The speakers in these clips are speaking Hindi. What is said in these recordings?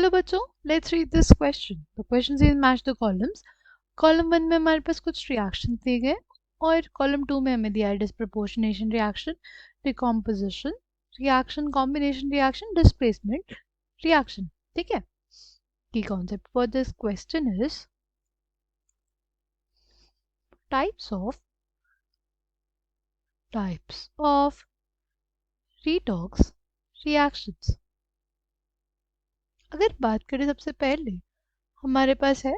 चलो बच्चों, let's read this question. The question is match the columns. Column 1 में हमारे पास कुछ रिएक्शन दिए गए और कॉलम 2 में हमें दिया है disproportionation reaction, decomposition reaction, combination reaction, displacement reaction. ठीक है. की concept for this question is types of redox reactions. अगर बात करें सबसे पहले हमारे पास है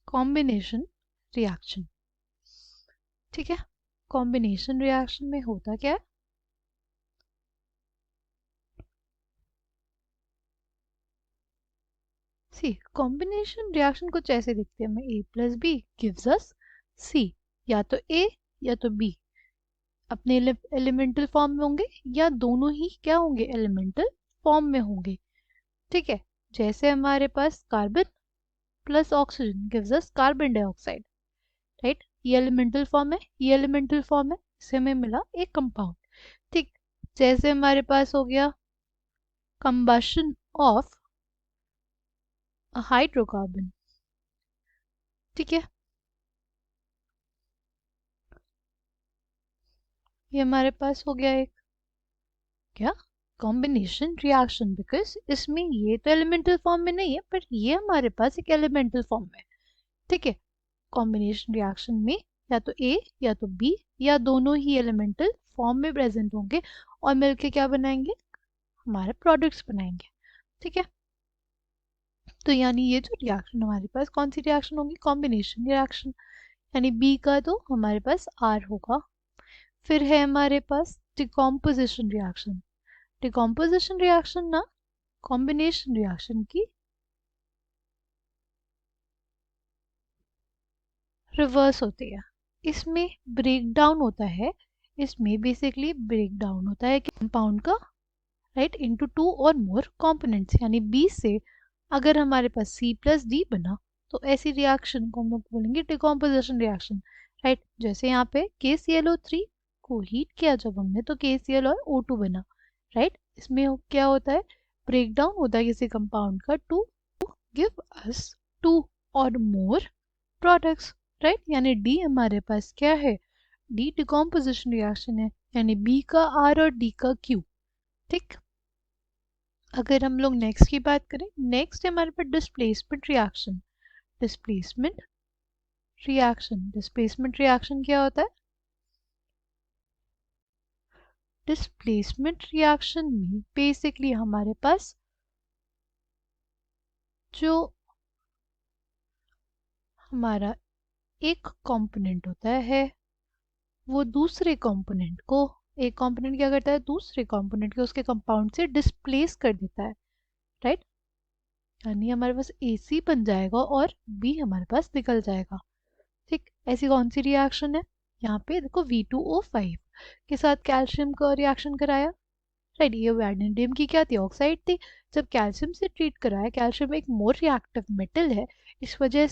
कॉम्बिनेशन रिएक्शन. ठीक है. कॉम्बिनेशन रिएक्शन में होता क्या है? सी कॉम्बिनेशन रिएक्शन कुछ ऐसे दिखते हैं. हमें ए प्लस बी गिव्स अस सी. या तो ए या तो बी अपने एलिमेंटल फॉर्म में होंगे या दोनों ही क्या होंगे, एलिमेंटल फॉर्म में होंगे. ठीक है. जैसे हमारे पास carbon plus oxygen gives us carbon dioxide. Right. ये एलिमेंटल फॉर्म है, ये एलिमेंटल फॉर्म है, इससे हमें मिला एक कंपाउंड. ठीक. जैसे हमारे पास हो गया कंबशन ऑफ हाइड्रोकार्बन. ठीक है. ये हमारे पास हो गया एक क्या, कॉम्बिनेशन रिएक्शन. बिकॉज इसमें ये तो एलिमेंटल फॉर्म में नहीं है पर ये हमारे पास एक एलिमेंटल फॉर्म में. ठीक है. कॉम्बिनेशन रिएक्शन में या तो ए या तो बी या दोनों ही एलिमेंटल फॉर्म में प्रेजेंट होंगे और मिलके क्या बनाएंगे, हमारे प्रोडक्ट्स बनाएंगे. ठीक है. तो यानी ये जो रिएक्शन हमारे पास कौन सी रिएक्शन होगी, कॉम्बिनेशन रिएक्शन. यानी बी का तो हमारे पास आर होगा. फिर है हमारे पास डिकम्पोजिशन रिएक्शन. डिकम्पोजिशन रिएक्शन ना कॉम्बिनेशन रिएक्शन की रिवर्स होती है. इसमें ब्रेक डाउन होता है. इसमें बेसिकली ब्रेक डाउन होता है कंपाउंड का, राइट, इनटू टू और मोर कंपोनेंट्स. यानी बी से अगर हमारे पास सी प्लस डी बना तो ऐसी रिएक्शन को हम लोग बोलेंगे डिकम्पोजिशन रिएक्शन. राइट. जैसे यहाँ पे KClO3 को हीट किया जब हमने तो KCl और O2 बना. राइट. इसमें क्या होता है, ब्रेक डाउन होता है किसी कंपाउंड का टू गिव अस टू और मोर प्रोडक्ट्स. राइट. यानी डी हमारे पास क्या है, डी डिकम्पोजिशन रिएक्शन है. यानी बी का आर और डी का क्यू. ठीक. अगर हम लोग नेक्स्ट की बात करें, नेक्स्ट है हमारे पास displacement reaction. Displacement reaction, displacement reaction क्या होता है, डिस्प्लेसमेंट रिएक्शन में बेसिकली हमारे पास जो हमारा एक कंपोनेंट होता है वो दूसरे कंपोनेंट को, एक कंपोनेंट क्या करता है, दूसरे कंपोनेंट के उसके कंपाउंड से डिस्प्लेस कर देता है. राइट. यानी हमारे पास AC बन जाएगा और B हमारे पास निकल जाएगा. ठीक. ऐसी कौन सी रिएक्शन है, यहाँ पे देखो V2O5 के साथ कैल्शियम का रिएक्शन कराया. राइट. ये वैनेडियम की क्या थी, ऑक्साइड थी. जब कैल्शियम से ट्रीट कराया, कैल्शियम एक मोर रिएक्टिव मेटल है, इस वजह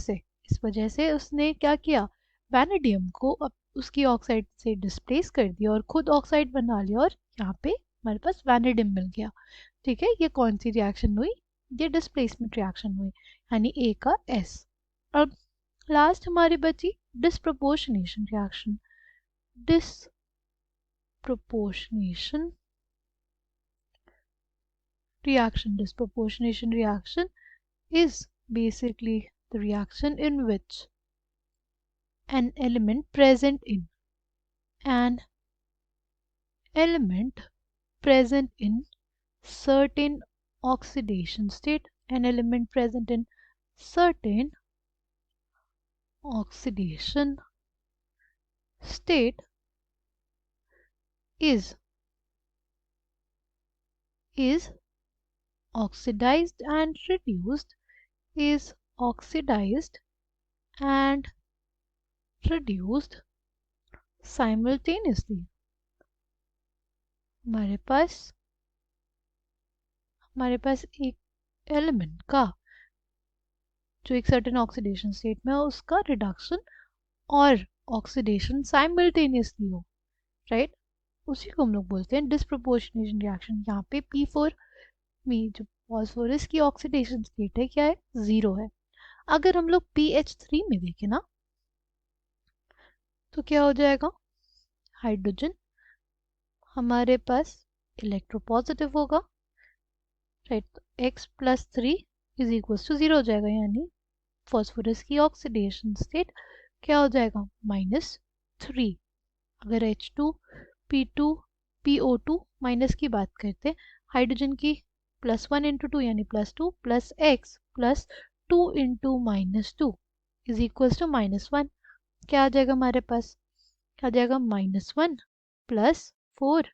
से उसने क्या किया, वैनेडियम को उसकी ऑक्साइड से डिस्प्लेस कर दिया और खुद ऑक्साइड बना लिया और यहाँ पे हमारे पास वैनेडियम मिल गया. ठीक है. ये कौन सी रिएक्शन हुई, ये डिस्प्लेसमेंट रिएक्शन हुई. यानी A का S. अब लास्ट हमारी बची disproportionation reaction. Disproportionation disproportionation reaction is basically the reaction in which an element present in certain oxidation state, an element present in certain oxidation state is oxidized and reduced, is oxidized and reduced simultaneously. हमारे पास एक एलिमेंट का जो एक सर्टेन ऑक्सीडेशन स्टेट में है उसका रिडक्शन और ऑक्सीडेशन साइमल्टेनियसली हो. राइट. उसी को हम लोग बोलते हैं डिस्प्रपोर्शनेशन रिएक्शन. यहाँ पे P4 में जो फॉस्फोरस की ऑक्सीडेशन स्टेट है क्या है, 0 है। अगर हम लोग PH3 में देखें ना तो क्या हो जाएगा, हाइड्रोजन हमारे पास इलेक्ट्रोपॉजिटिव होगा, राइट। तो X+3 इज इक्वल टू 0 हो जाएगा, यानी फॉस्फोरस की ऑक्सीडेशन स्टेट क्या हो जाएगा, -3। अगर H2P2 PO2 माइनस की बात करते हैं, हाइड्रोजन की +1 इंटू 2 यानी +2 plus X plus 2 into -2 is equal to -1। क्या आ जाएगा हमारे पास, क्या आ जाएगा, -1 प्लस 4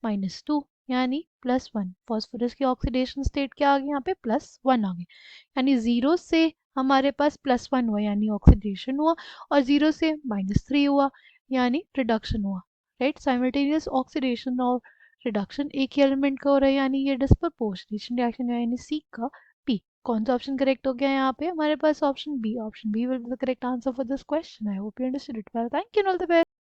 -2 यानी +1। फॉस्फोरस की ऑक्सीडेशन स्टेट क्या आ गई यहाँ पे, +1 आ गई। यानी 0 से हमारे पास +1 हुआ यानी ऑक्सीडेशन हुआ, और 0 से -3 हुआ यानी रिडक्शन हुआ, राइट। साइमल्टेनियस ऑक्सीडेशन और रिडक्शन एक ही एलिमेंट का हो रहा है, यानी ये डिस्प्रपोर्शनेशन रिएक्शन, यानी सी का पी। कौन सा ऑप्शन करेक्ट हो गया यहाँ पे हमारे पास, option B. Option B will be the correct answer for this question. I hope you understood it well. Thank you, all the best.